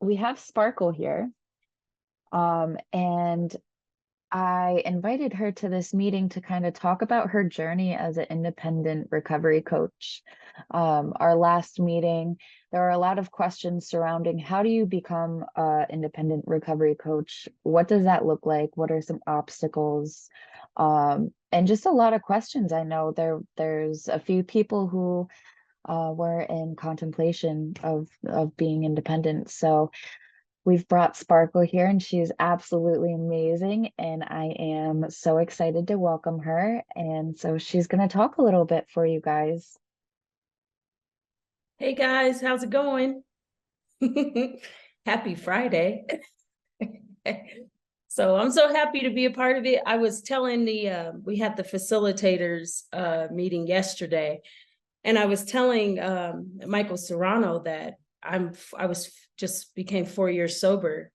we have Sparkle here, and I invited her to this meeting to kind of talk about her journey as an independent recovery coach. Our last meeting, there were a lot of questions surrounding how do you become an independent recovery coach? What does that look like? What are some obstacles? And just a lot of questions. I know there's a few people who were in contemplation of being independent. So we've brought Sparkle here and she's absolutely amazing. And I am so excited to welcome her. And so she's going to talk a little bit for you guys. Hey guys, how's it going? Happy Friday. So I'm so happy to be a part of it. I was telling we had the facilitators meeting yesterday, and I was telling Michael Serrano that I was just became 4 years sober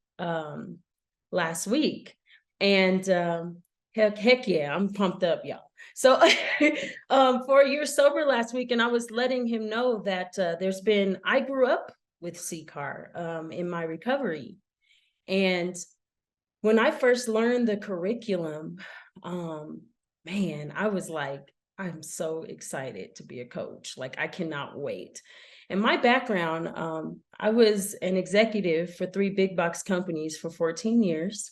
last week. And heck yeah, I'm pumped up, y'all. So 4 years sober last week, and I was letting him know that I grew up with CCAR in my recovery. And when I first learned the curriculum, man, I was like, I'm so excited to be a coach. Like, I cannot wait. And my background, I was an executive for 3 big box companies for 14 years.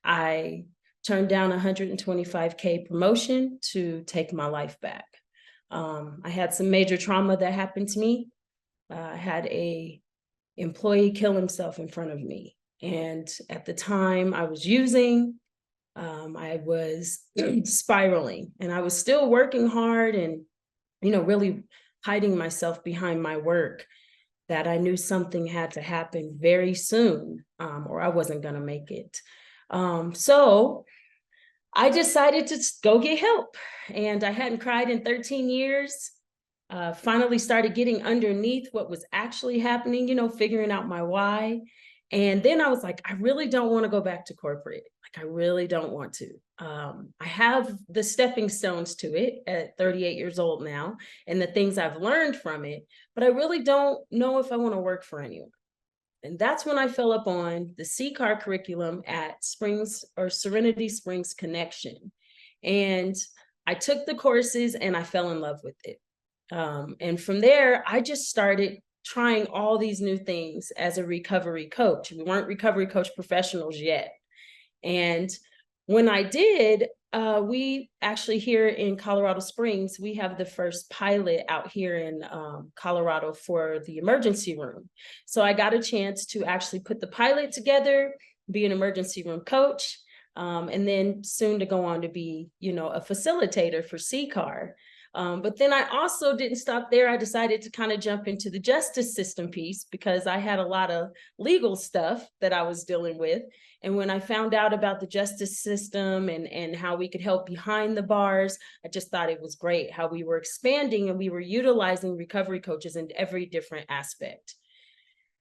I turned down 125K promotion to take my life back. I had some major trauma that happened to me. I had a employee kill himself in front of me. And at the time I was using, I was spiraling, and I was still working hard and, really hiding myself behind my work, that I knew something had to happen very soon, or I wasn't going to make it. So I decided to go get help, and I hadn't cried in 13 years. Finally started getting underneath what was actually happening, figuring out my why. And then I was like, I really don't want to go back to corporate. Like, I really don't want to. I have the stepping stones to it at 38 years old now, and the things I've learned from it, but I really don't know if I want to work for anyone. And that's when I fell up on the CCAR curriculum at Serenity Springs Connection. And I took the courses and I fell in love with it. And from there, I just started trying all these new things as a recovery coach. We weren't recovery coach professionals yet. And when I did, we actually, here in Colorado Springs, we have the first pilot out here in Colorado for the emergency room. So I got a chance to actually put the pilot together, be an emergency room coach, and then soon to go on to be, a facilitator for CCAR. But then I also didn't stop there. I decided to kind of jump into the justice system piece, because I had a lot of legal stuff that I was dealing with. And when I found out about the justice system and how we could help behind the bars, I just thought it was great how we were expanding and we were utilizing recovery coaches in every different aspect.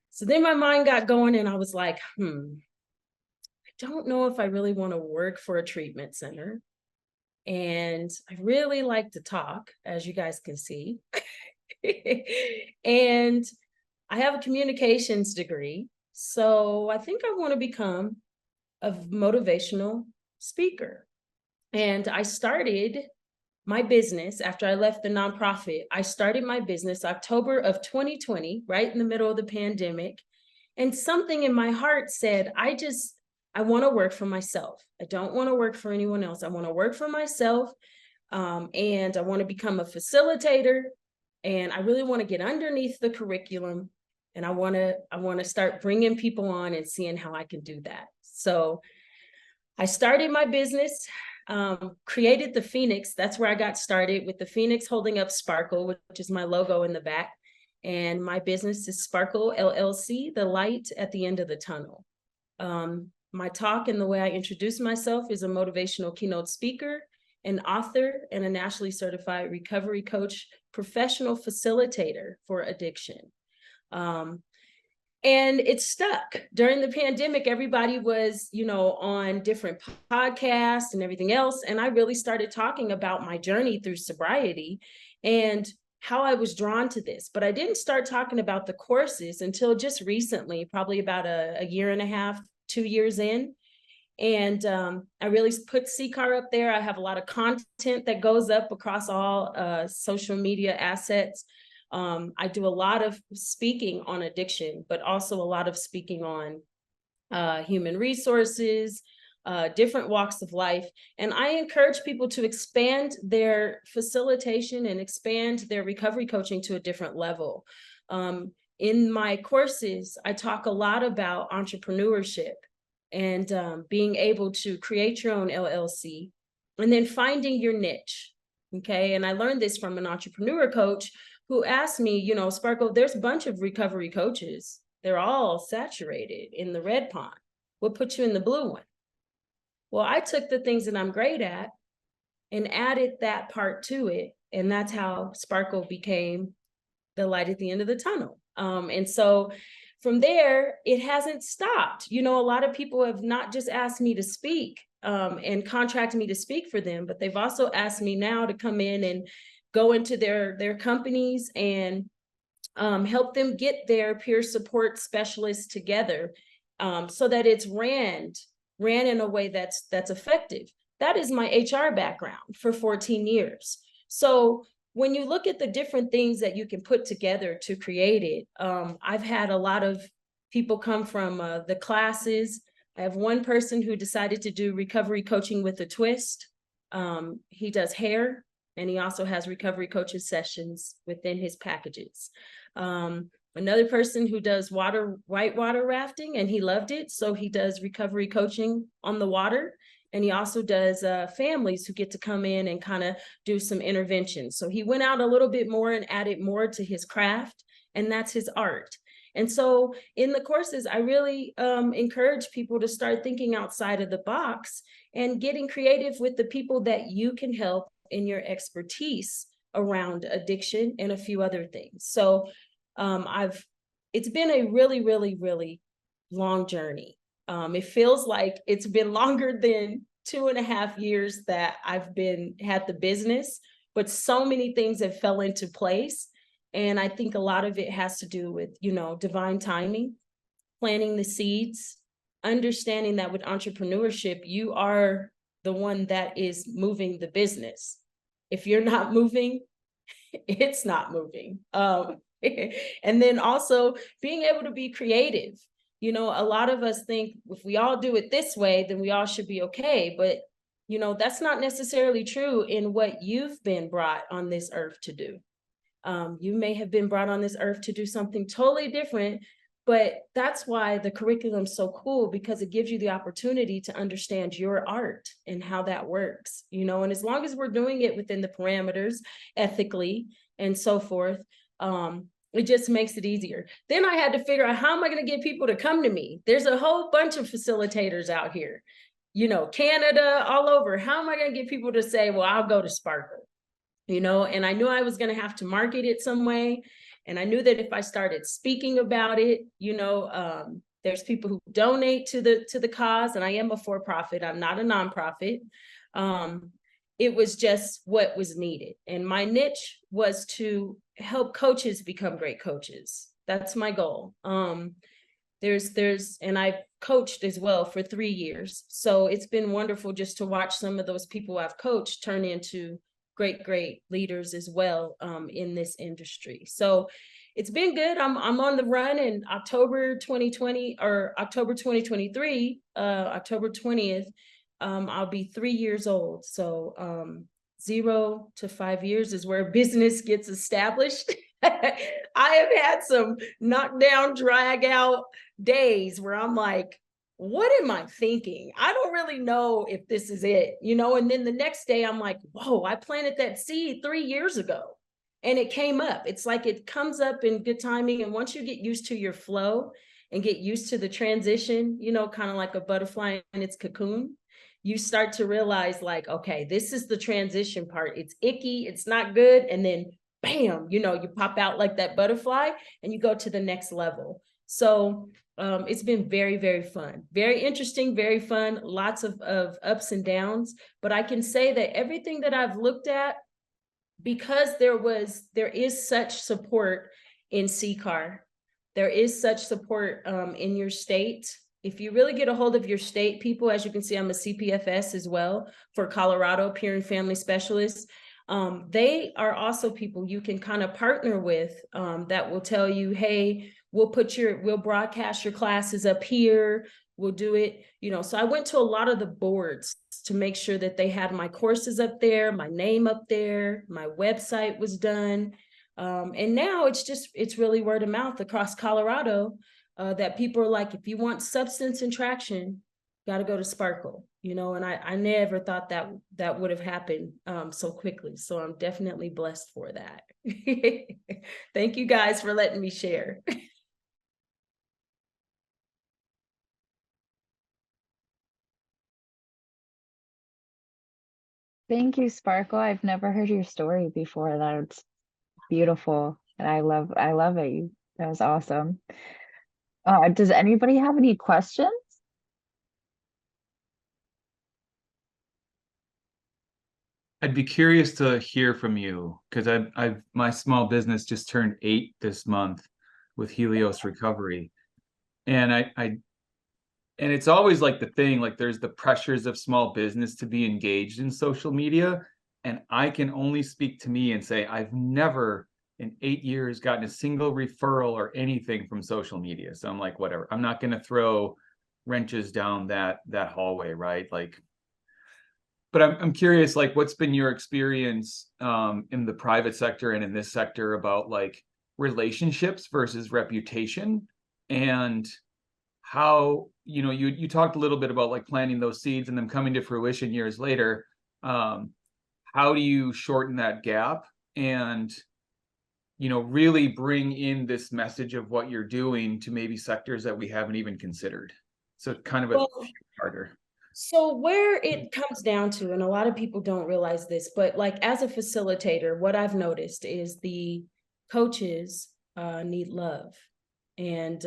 So then my mind got going and I was like, I don't know if I really want to work for a treatment center. And I really like to talk, as you guys can see. And I have a communications degree. So I think I want to become a motivational speaker. And I started my business after I left the nonprofit. I started my business October of 2020, right in the middle of the pandemic. And something in my heart said, I want to work for myself. I don't want to work for anyone else. I want to work for myself. And I want to become a facilitator. And I really want to get underneath the curriculum. And I want to start bringing people on and seeing how I can do that. So I started my business, created the Phoenix. That's where I got started, with the Phoenix holding up Sparkle, which is my logo in the back. And my business is Sparkle LLC, the light at the end of the tunnel. My talk and the way I introduce myself is a motivational keynote speaker, an author, and a nationally certified recovery coach, professional facilitator for addiction. And it stuck. During the pandemic, everybody was, on different podcasts and everything else. And I really started talking about my journey through sobriety. And how I was drawn to this. But I didn't start talking about the courses until just recently, probably about a year and a half, 2 years in. And I really put CCAR up there. I have a lot of content that goes up across all social media assets. I do a lot of speaking on addiction, but also a lot of speaking on human resources, different walks of life. And I encourage people to expand their facilitation and expand their recovery coaching to a different level. In my courses, I talk a lot about entrepreneurship and being able to create your own LLC and then finding your niche. Okay. And I learned this from an entrepreneur coach who asked me, you know, Sparkle, there's a bunch of recovery coaches. They're all saturated in the red pond. What put you in the blue one? Well, I took the things that I'm great at and added that part to it. And that's how Sparkle became the light at the end of the tunnel. And so from there, it hasn't stopped. You know, a lot of people have not just asked me to speak and contract me to speak for them, but they've also asked me now to come in and go into their companies and help them get their peer support specialists together so that it's ran in a way that's effective. That is my HR background for 14 years. So when you look at the different things that you can put together to create it, I've had a lot of people come from the classes. I have one person who decided to do recovery coaching with a twist. He does hair, and he also has recovery coaching sessions within his packages. Another person who does whitewater rafting, and he loved it. So he does recovery coaching on the water. And he also does families who get to come in and kind of do some interventions. So he went out a little bit more and added more to his craft, and that's his art. And so in the courses, I really encourage people to start thinking outside of the box and getting creative with the people that you can help in your expertise around addiction and a few other things. So it's been a really, really, really long journey. It feels like it's been longer than 2.5 years that I've had the business, but so many things have fell into place. And I think a lot of it has to do with, you know, divine timing, planting the seeds, understanding that with entrepreneurship, you are the one that is moving the business. If you're not moving, it's not moving. And then also being able to be creative. You know, a lot of us think if we all do it this way, then we all should be okay. But, you know, that's not necessarily true in what you've been brought on this earth to do. You may have been brought on this earth to do something totally different, but that's why the curriculum's so cool, because it gives you the opportunity to understand your art and how that works, you know, and as long as we're doing it within the parameters ethically and so forth, it just makes it easier. Then I had to figure out, how am I going to get people to come to me? There's a whole bunch of facilitators out here, you know, Canada, all over. How am I going to get people to say, well, I'll go to Sparkle, you know? And I knew I was going to have to market it some way. And I knew that if I started speaking about it, you know, there's people who donate to the cause, and I am a for-profit. I'm not a nonprofit. It was just what was needed. And my niche was to help coaches become great coaches. That's my goal. And I've coached as well for 3 years. So it's been wonderful just to watch some of those people I've coached turn into great leaders as well in this industry. So it's been good. I'm on the run in October 2020 or October 2023, October 20th. I'll be 3 years old. So 0 to 5 years is where business gets established. I have had some knockdown, drag out days where I'm like, what am I thinking? I don't really know if this is it, you know? And then the next day I'm like, whoa, I planted that seed 3 years ago and it came up. It's like it comes up in good timing. And once you get used to your flow and get used to the transition, you know, kind of like a butterfly in its cocoon, you start to realize like, okay, this is the transition part. It's icky, it's not good. And then bam, you know, you pop out like that butterfly and you go to the next level. So it's been very, very fun, very interesting, very fun, lots of ups and downs. But I can say that everything that I've looked at, because there is such support in CCAR, there is such support in your state. If you really get a hold of your state people, as you can see, I'm a CPFS as well for Colorado Peer and Family Specialists. They are also people you can kind of partner with that will tell you, hey, we'll broadcast your classes up here. We'll do it, so I went to a lot of the boards to make sure that they had my courses up there, my name up there, my website was done. And now it's really word of mouth across Colorado that people are like, if you want substance and traction, got to go to Sparkle, and I never thought that would have happened so quickly. So I'm definitely blessed for that. Thank you guys for letting me share. Thank you, Sparkle. I've never heard your story before. That's beautiful. And I love it. That was awesome. Does anybody have any questions? I'd be curious to hear from you because my small business just turned 8 this month with Helios Recovery. And and it's always like the thing, like there's the pressures of small business to be engaged in social media. And I can only speak to me and say, I've never in 8 years gotten a single referral or anything from social media. So I'm like, whatever, I'm not going to throw wrenches down that hallway, right? Like, but I'm curious, like, what's been your experience in the private sector and in this sector about like relationships versus reputation, and how, you talked a little bit about like planting those seeds and them coming to fruition years later. How do you shorten that gap and, really bring in this message of what you're doing to maybe sectors that we haven't even considered? So kind of a harder. So where it comes down to, and a lot of people don't realize this, but like as a facilitator, what I've noticed is the coaches need love. And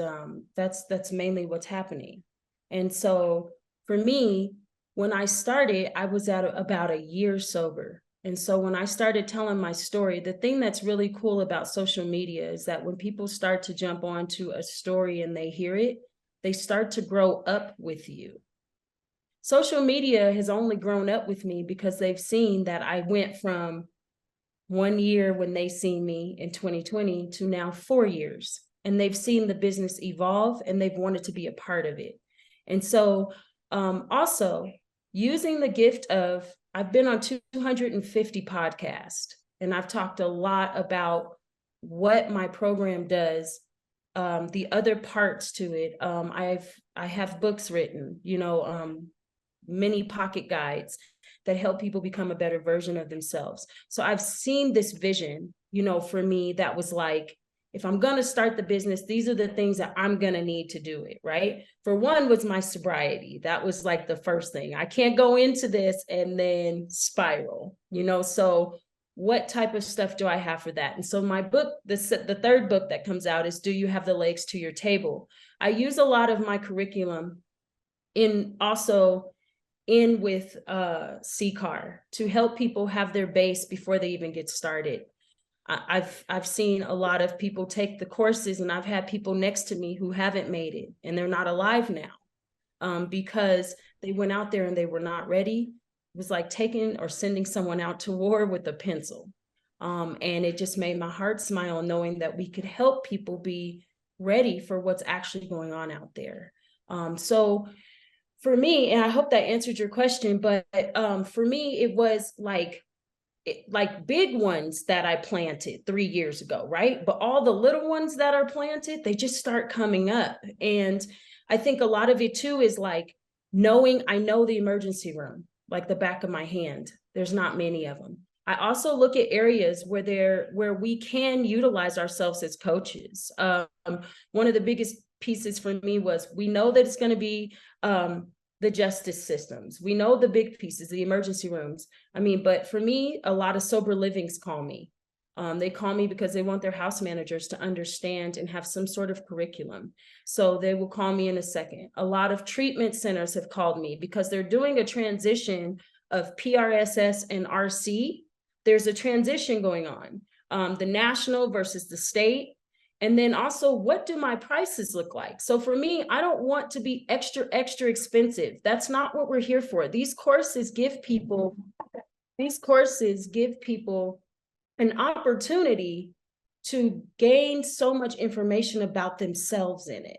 that's mainly what's happening. And so for me, when I started, I was at about a year sober. And so when I started telling my story, the thing that's really cool about social media is that when people start to jump onto a story and they hear it, they start to grow up with you. Social media has only grown up with me because they've seen that I went from 1 year when they seen me in 2020 to now 4 years. And they've seen the business evolve and they've wanted to be a part of it. And so also using the gift of, I've been on 250 podcasts and I've talked a lot about what my program does, the other parts to it. I have books written, mini pocket guides that help people become a better version of themselves. So I've seen this vision, for me, that was like, if I'm going to start the business, these are the things that I'm going to need to do it, right? For one was my sobriety. That was like the first thing. I can't go into this and then spiral, so what type of stuff do I have for that? And so my book, the third book that comes out is Do You Have the Legs to Your Table? I use a lot of my curriculum in with CCAR to help people have their base before they even get started. I've seen a lot of people take the courses, and I've had people next to me who haven't made it and they're not alive now because they went out there and they were not ready. It was like taking or sending someone out to war with a pencil. And it just made my heart smile knowing that we could help people be ready for what's actually going on out there. So for me, and I hope that answered your question, but for me, it was like big ones that I planted 3 years ago, right? But all the little ones that are planted, they just start coming up. And I think a lot of it too is like I know the emergency room like the back of my hand. There's not many of them. I also look at areas where we can utilize ourselves as coaches. One of the biggest pieces for me was, we know that it's going to be the justice systems. We know the big pieces, the emergency rooms. But for me, a lot of sober livings call me. They call me because they want their house managers to understand and have some sort of curriculum. So they will call me in a second. A lot of treatment centers have called me because they're doing a transition of PRSS and RC. there's a transition going on, the national versus the state. And then also, what do my prices look like? So for me, I don't want to be extra expensive. That's not what we're here for. These courses give people an opportunity to gain so much information about themselves in it.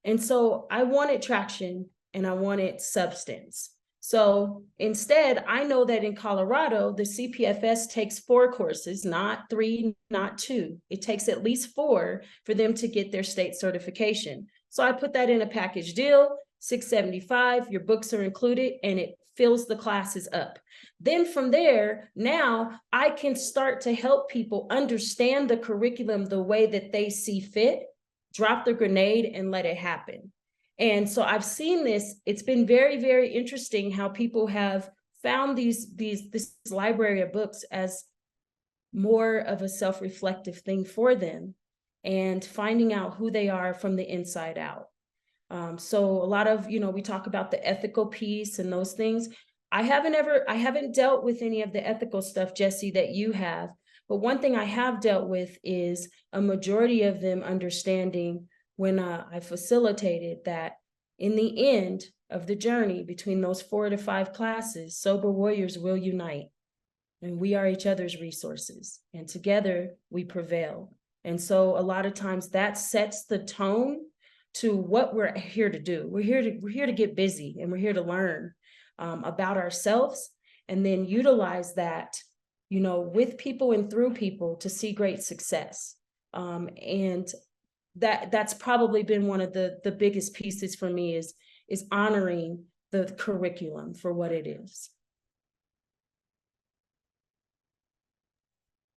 And so I wanted traction and I wanted substance. So instead, I know that in Colorado, the CPFS takes 4 courses, not 3, not 2. It takes at least 4 for them to get their state certification. So I put that in a package deal, $675, your books are included, and it fills the classes up. Then from there, now I can start to help people understand the curriculum the way that they see fit, drop the grenade and let it happen. And so I've seen this. It's been very, very interesting how people have found this library of books as more of a self-reflective thing for them and finding out who they are from the inside out. So a lot of, we talk about the ethical piece and those things. I haven't dealt with any of the ethical stuff, Jesse, that you have. But one thing I have dealt with is a majority of them understanding when I facilitated that in the end of the journey between those 4 to 5 classes, sober warriors will unite, and we are each other's resources, and together we prevail. And so a lot of times that sets the tone to what we're here to do. We're here to get busy, and we're here to learn about ourselves, and then utilize that, with people and through people to see great success. And that's probably been one of the biggest pieces for me is honoring the curriculum for what it is.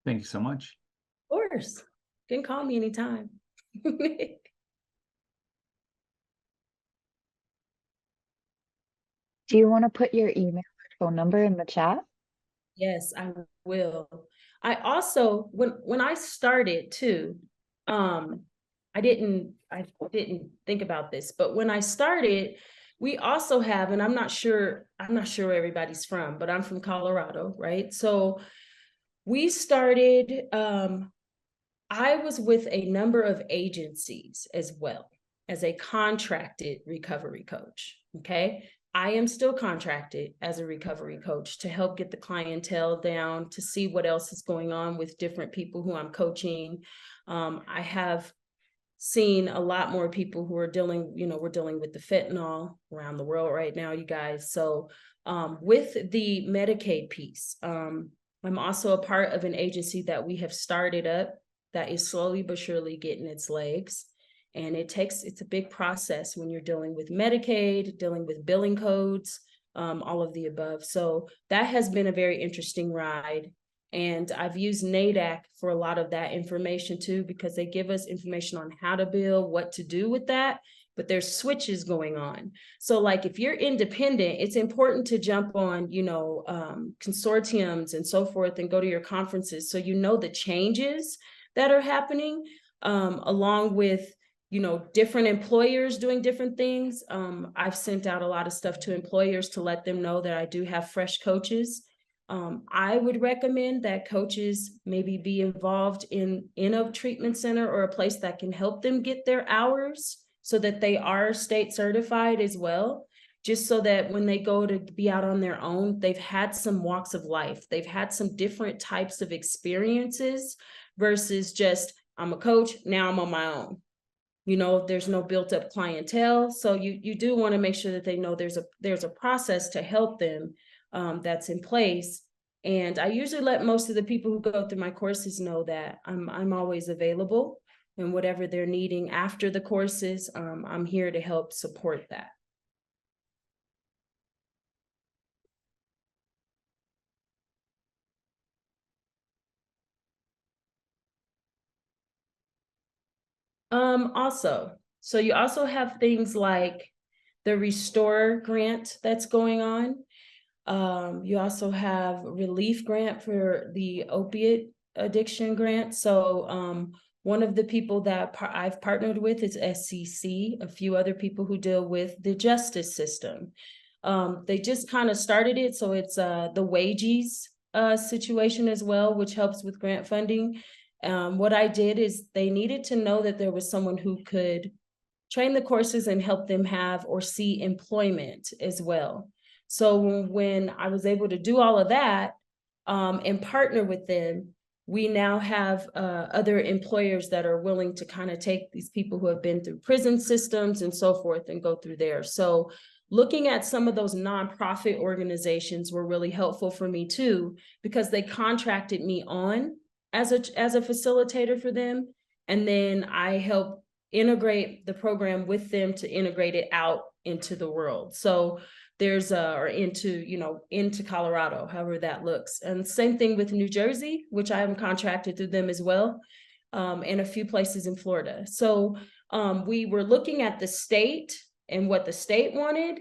Thank you so much. Of course, you can call me anytime. Do you want to put your email or phone number in the chat? Yes, I will. I also, when I started too, I didn't think about this, but when I started, we also have, and I'm not sure where everybody's from, but I'm from Colorado, right? So we started, I was with a number of agencies as well as a contracted recovery coach, okay? I am still contracted as a recovery coach to help get the clientele down, to see what else is going on with different people who I'm coaching. I have seen a lot more people who are dealing, we're dealing with the fentanyl around the world right now, you guys. So with the Medicaid piece, I'm also a part of an agency that we have started up that is slowly but surely getting its legs. And it's a big process when you're dealing with Medicaid, dealing with billing codes, all of the above. So that has been a very interesting ride. And I've used NADAC for a lot of that information too, because they give us information on how to bill, what to do with that, but there's switches going on. So like if you're independent, it's important to jump on, consortiums and so forth and go to your conferences so you know the changes that are happening, along with different employers doing different things. I've sent out a lot of stuff to employers to let them know that I do have fresh coaches. I would recommend that coaches maybe be involved in a treatment center or a place that can help them get their hours so that they are state certified as well, just so that when they go to be out on their own, they've had some walks of life. They've had some different types of experiences versus just, I'm a coach, now I'm on my own. There's no built up clientele. So you do want to make sure that they know there's a process to help them that's in place. And I usually let most of the people who go through my courses know that I'm always available, and whatever they're needing after the courses, I'm here to help support that. Also, so you also have things like the Restore grant that's going on. You also have relief grant for the opiate addiction grant. So one of the people that I've partnered with is SCC, a few other people who deal with the justice system. They just kind of started it. So it's the wages situation as well, which helps with grant funding. What I did is they needed to know that there was someone who could train the courses and help them have or see employment as well. So when I was able to do all of that and partner with them, we now have other employers that are willing to kind of take these people who have been through prison systems and so forth and go through there. So looking at some of those nonprofit organizations were really helpful for me too, because they contracted me on as a facilitator for them. And then I help integrate the program with them to integrate it out into the world. So there's or into Colorado, however that looks. And same thing with New Jersey, which I am contracted through them as well, and a few places in Florida. So we were looking at the state and what the state wanted,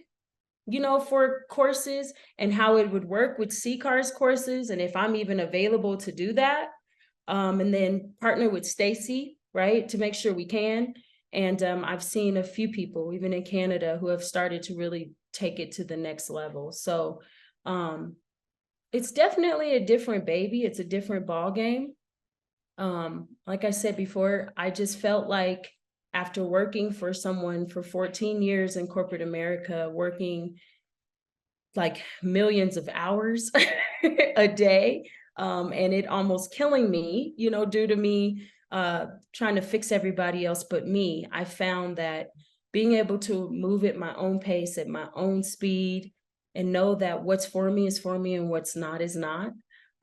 for courses and how it would work with CCAR's courses, and if I'm even available to do that. And then partner with Stacy, right, to make sure we can. And I've seen a few people, even in Canada, who have started to really take it to the next level. So it's definitely a different baby. It's a different ball game. Like I said before, I just felt like after working for someone for 14 years in corporate America, working like millions of hours a day, and it almost killing me, due to me trying to fix everybody else but me, I found that being able to move at my own pace, at my own speed, and know that what's for me is for me and what's not is not,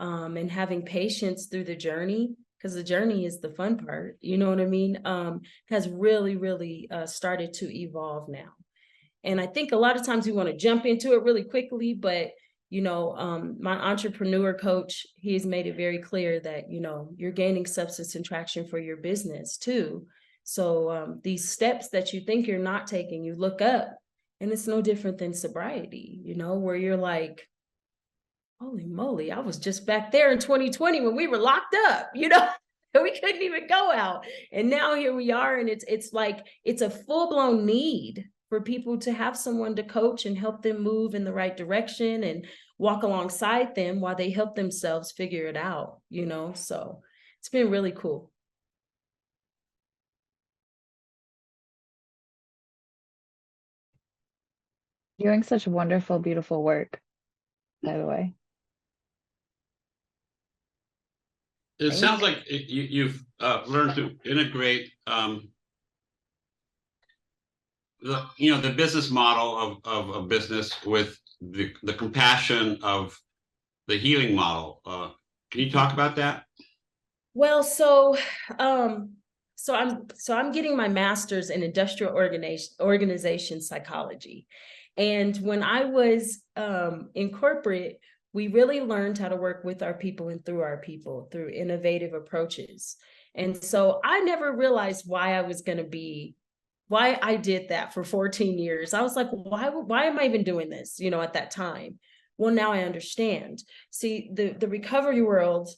and having patience through the journey, because the journey is the fun part, you know what I mean, has really, really started to evolve now. And I think a lot of times we want to jump into it really quickly, but my entrepreneur coach, he's made it very clear that, you're gaining substance and traction for your business too. So these steps that you think you're not taking, you look up and it's no different than sobriety, where you're like, holy moly, I was just back there in 2020 when we were locked up, and we couldn't even go out. And now here we are. And it's like, it's a full-blown need for people to have someone to coach and help them move in the right direction and walk alongside them while they help themselves figure it out, so it's been really cool. Doing such wonderful, beautiful work, by the way. It sounds like you've learned to integrate the business model of a business with the compassion of the healing model. Can you talk about that? Well, so I'm getting my master's in industrial organization psychology. And when I was in corporate, we really learned how to work with our people and through our people through innovative approaches. And so I never realized why I did that for 14 years. I was like, why am I even doing this, at that time? Well, now I understand. See, the recovery world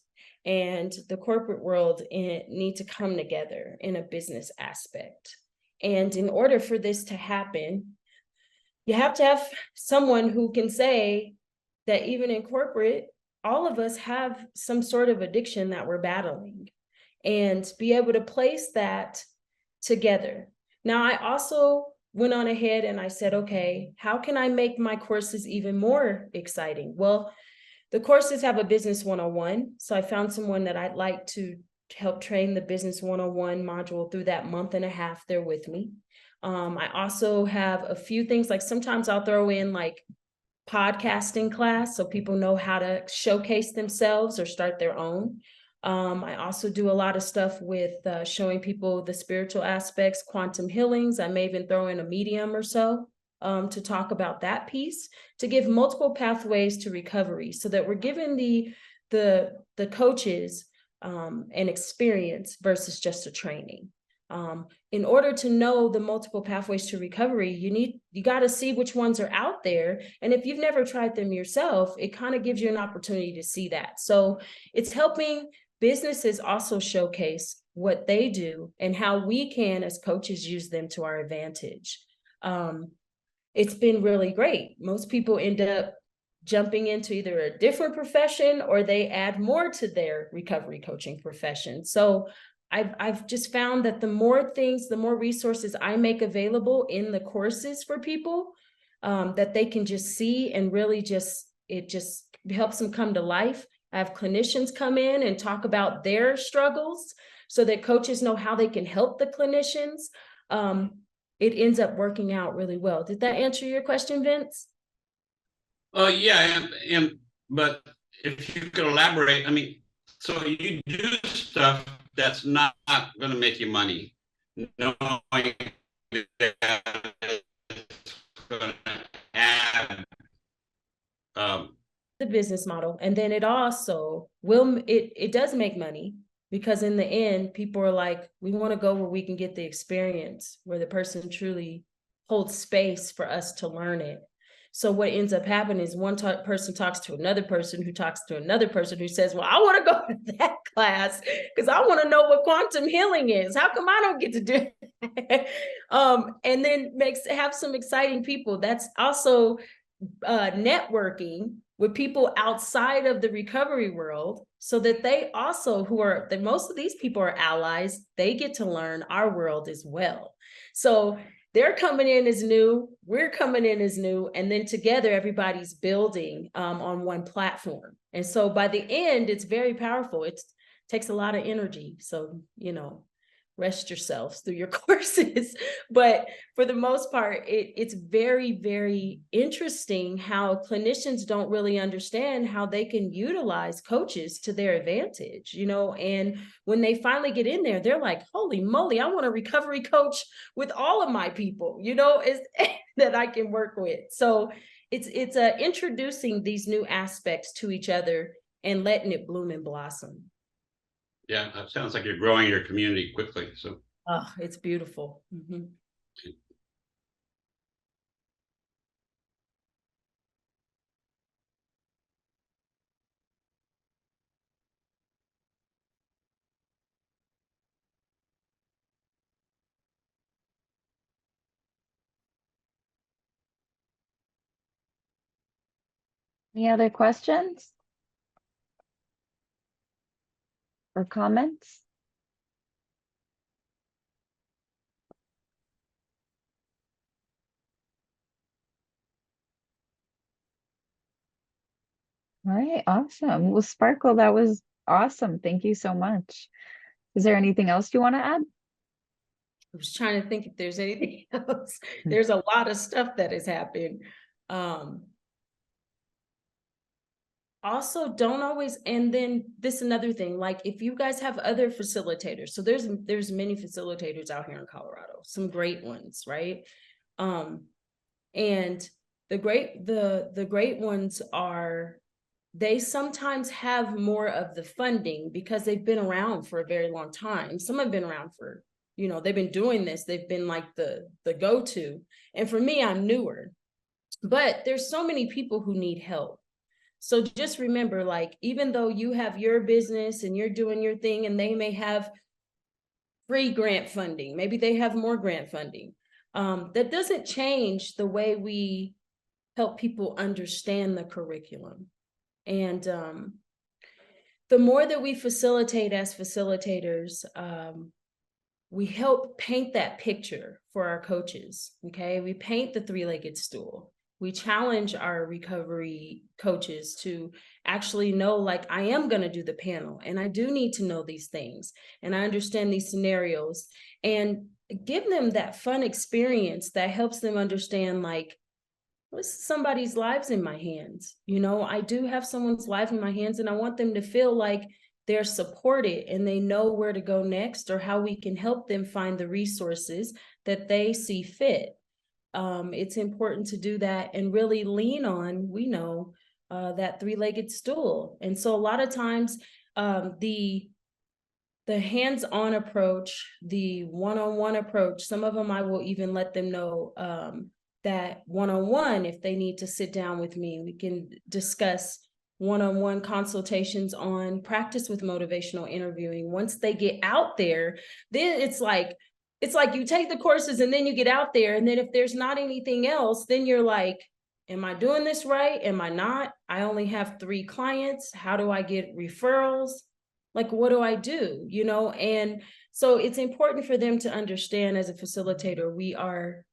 and the corporate world need to come together in a business aspect. And in order for this to happen, you have to have someone who can say that even in corporate, all of us have some sort of addiction that we're battling, and be able to place that together. Now, I also went on ahead and I said, okay, how can I make my courses even more exciting? Well, the courses have a business 101. So I found someone that I'd like to help train the business 101 module through that month and a half they're with me. I also have a few things, like sometimes I'll throw in like podcasting class so people know how to showcase themselves or start their own. I also do a lot of stuff with showing people the spiritual aspects, quantum healings. I may even throw in a medium or so to talk about that piece, to give multiple pathways to recovery, so that we're giving the coaches an experience versus just a training. In order to know the multiple pathways to recovery, you got to see which ones are out there. And if you've never tried them yourself, it kind of gives you an opportunity to see that. So it's helping businesses also showcase what they do and how we can, as coaches, use them to our advantage. It's been really great. Most people end up jumping into either a different profession or they add more to their recovery coaching profession. So I've just found that the more things, the more resources I make available in the courses for people, that they can just see and really it just helps them come to life. I have clinicians come in and talk about their struggles so that coaches know how they can help the clinicians. It ends up working out really well. Did that answer your question, Vince? Yeah, but if you could elaborate, I mean, so you do stuff that's not going to make you money, knowing that it's going to add. The business model, and then it also will, it does make money, because in the end, people are like, we want to go where we can get the experience, where the person truly holds space for us to learn it. So what ends up happening is one person talks to another person who talks to another person who says, well, I want to go to that class because I want to know what quantum healing is. How come I don't get to do it? And then have some exciting people. That's also networking with people outside of the recovery world, so that they also, most of these people are allies, they get to learn our world as well. So they're coming in as new, we're coming in as new, and then together everybody's building on one platform. And so by the end, it's very powerful. It takes a lot of energy. So, rest yourselves through your courses. But for the most part, it's very, very interesting how clinicians don't really understand how they can utilize coaches to their advantage, and when they finally get in there, they're like, holy moly, I want a recovery coach with all of my people, that I can work with. So it's introducing these new aspects to each other and letting it bloom and blossom. Yeah, that sounds like you're growing your community quickly. So, it's beautiful. Mm-hmm. Any other questions or comments? All right, awesome. Well, Sparkle, that was awesome. Thank you so much. Is there anything else you want to add? I was trying to think if there's anything else. There's a lot of stuff that has happened. Also, don't always, and then this another thing, like if you guys have other facilitators, so there's many facilitators out here in Colorado, some great ones, right? And the great ones are, they sometimes have more of the funding because they've been around for a very long time. Some have been around for, they've been doing this, they've been like the go-to. And for me, I'm newer, but there's so many people who need help. So just remember, like, even though you have your business and you're doing your thing and they may have free grant funding, maybe they have more grant funding, that doesn't change the way we help people understand the curriculum. And the more that we facilitate as facilitators, we help paint that picture for our coaches, okay? We paint the three-legged stool. We challenge our recovery coaches to actually know, like, I am going to do the panel and I do need to know these things and I understand these scenarios, and give them that fun experience that helps them understand, like, what's somebody's lives in my hands? I do have someone's life in my hands, and I want them to feel like they're supported and they know where to go next, or how we can help them find the resources that they see fit. It's important to do that and really lean on, that three-legged stool. And so a lot of times, the hands-on approach, the one-on-one approach, some of them I will even let them know that one-on-one, if they need to sit down with me, we can discuss one-on-one consultations on practice with motivational interviewing. Once they get out there, then it's like you take the courses and then you get out there, and then if there's not anything else, then you're like, Am I doing this right? Am I not? I only have 3 clients. How do I get referrals? Like, what do I do? You know, and so it's important for them to understand as a facilitator,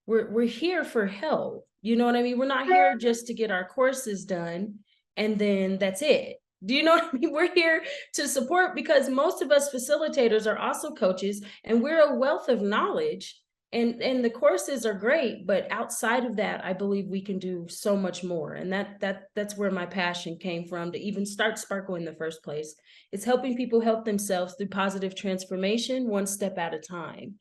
we're here for help. You know what I mean? We're not here just to get our courses done and then that's it. Do you know what I mean? We're here to support because most of us facilitators are also coaches and we're a wealth of knowledge. And the courses are great, but outside of that, I believe we can do so much more. And that's where my passion came from to even start Sparkle in the first place. It's helping people help themselves through positive transformation, one step at a time.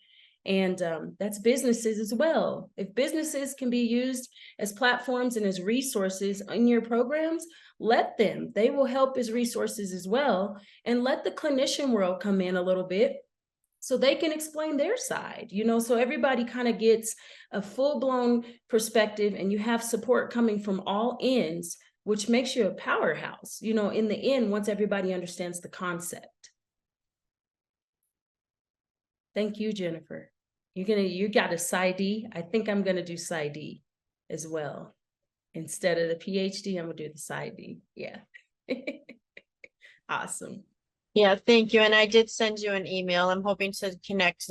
And that's businesses as well. If businesses can be used as platforms and as resources in your programs, let them. They will help as resources as well. And let the clinician world come in a little bit so they can explain their side, you know, so everybody kind of gets a full-blown perspective and you have support coming from all ends, which makes you a powerhouse, you know, in the end, once everybody understands the concept. Thank you, Jennifer. You got a PsyD. I think I'm gonna do PsyD as well. Instead of the PhD, I'm gonna do the PsyD. Yeah. Awesome. Yeah, thank you. And I did send you an email. I'm hoping to connect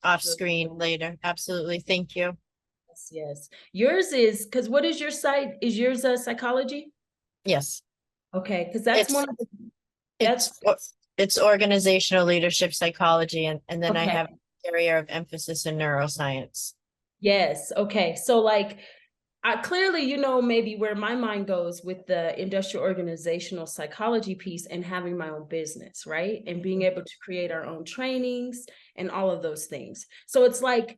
off screen later. Absolutely. Thank you. Yes, yes. Yours is, because what is your site? Is yours psychology? Yes. Okay, because that's It's- one of the, It's organizational leadership psychology, and then I Okay. have an area of emphasis in neuroscience. yes, okay. So like, I clearly, you know, maybe where my mind goes with the industrial organizational psychology piece and having my own business, right? And being able to create our own trainings and all of those things. So it's like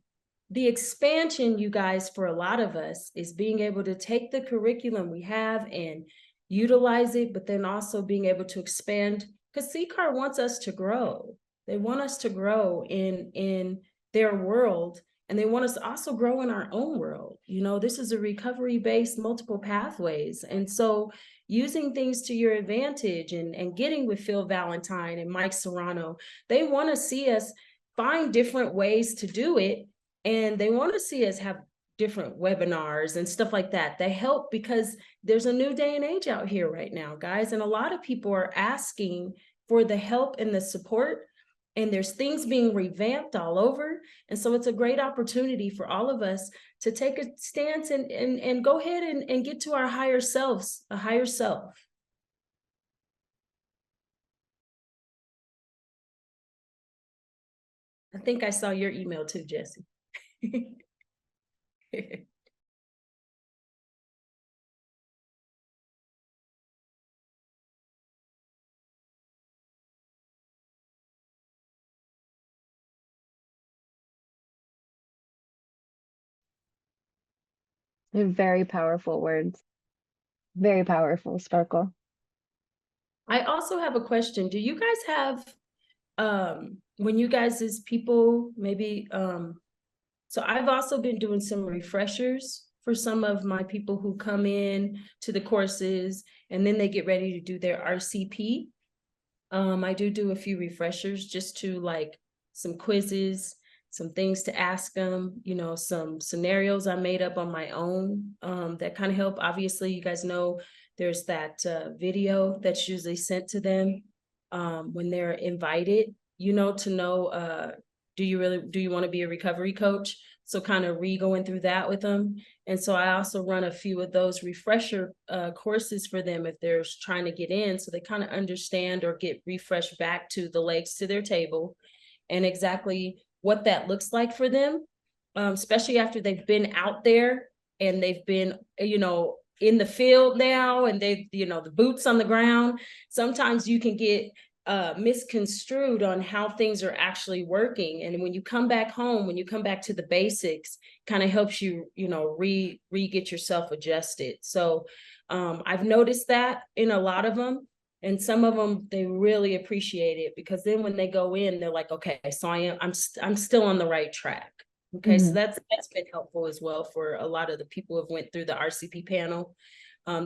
the expansion, you guys, for a lot of us is being able to take the curriculum we have and utilize it, but then also being able to expand, because CCAR wants us to grow. They want us to grow in their world. And they want us to also grow in our own world. You know, this is a recovery-based multiple pathways. And so using things to your advantage and getting with Phil Valentine and Mike Serrano, they want to see us find different ways to do it. And they want to see us have different webinars and stuff like that. They help because there's a new day and age out here right now, guys. And a lot of people are asking for the help and the support. And there's things being revamped all over. And so it's a great opportunity for all of us to take a stance and go ahead and get to our higher selves, a higher self. I think I saw your email too, Jesse. They're very powerful words. Very powerful, Sparkle. I also have a question. Do you guys have, when you guys as people, maybe, so I've also been doing some refreshers for some of my people who come in to the courses and then they get ready to do their RCP. I do a few refreshers just to like some quizzes, some things to ask them, you know, some scenarios I made up on my own that kind of help. Obviously, you guys know there's that video that's usually sent to them when they're invited, you know, to know, do you want to be a recovery coach? So kind of going through that with them. And so I also run a few of those refresher courses for them if they're trying to get in, so they kind of understand or get refreshed back to the legs to their table and exactly what that looks like for them, especially after they've been out there and they've been, you know, in the field now and they've, you know, the boots on the ground. Sometimes you can get misconstrued on how things are actually working. And when you come back home, when you come back to the basics, kind of helps you, you know, get yourself adjusted. So I've noticed that in a lot of them, and some of them, they really appreciate it because then when they go in, they're like, okay, so I'm still on the right track. Okay, so that's been helpful as well for a lot of the people who have went through the RCP panel.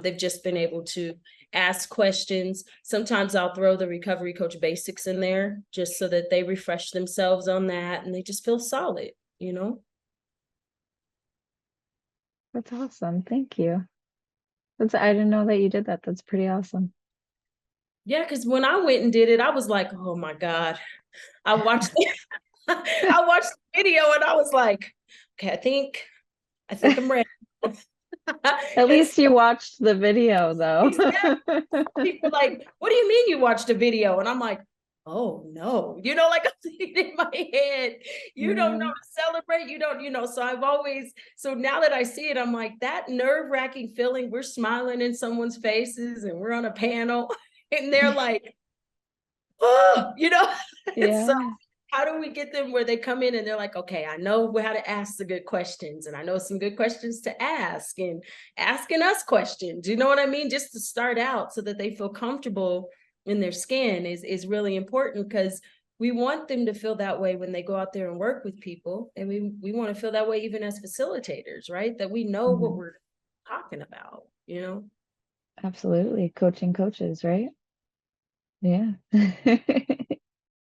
They've just been able to ask questions. Sometimes I'll throw the recovery coach basics in there just so that they refresh themselves on that and they just feel solid, you know? That's awesome. Thank you. I didn't know that you did that. That's pretty awesome. Yeah, because when I went and did it, I was like, oh my God. I watched I watched the video and I was like, okay, I think I'm ready. At And least you watched the video though. people like, what do you mean you watched a video? And I'm like, oh no, like I'm thinking in my head, you don't know Yeah. to celebrate, you don't, so now that I see it, I'm like, that nerve-wracking feeling, we're smiling in someone's faces and we're on a panel and they're like, oh, and so Yeah. how do we get them where they come in and they're like, okay, I know how to ask the good questions and I know some good questions to ask and asking us questions, you know what I mean? Just to start out so that they feel comfortable in their skin is really important, because we want them to feel that way when they go out there and work with people. And we want to feel that way even as facilitators, right? That we know what Mhm. we're talking about, Absolutely. Coaching coaches, right? Yeah.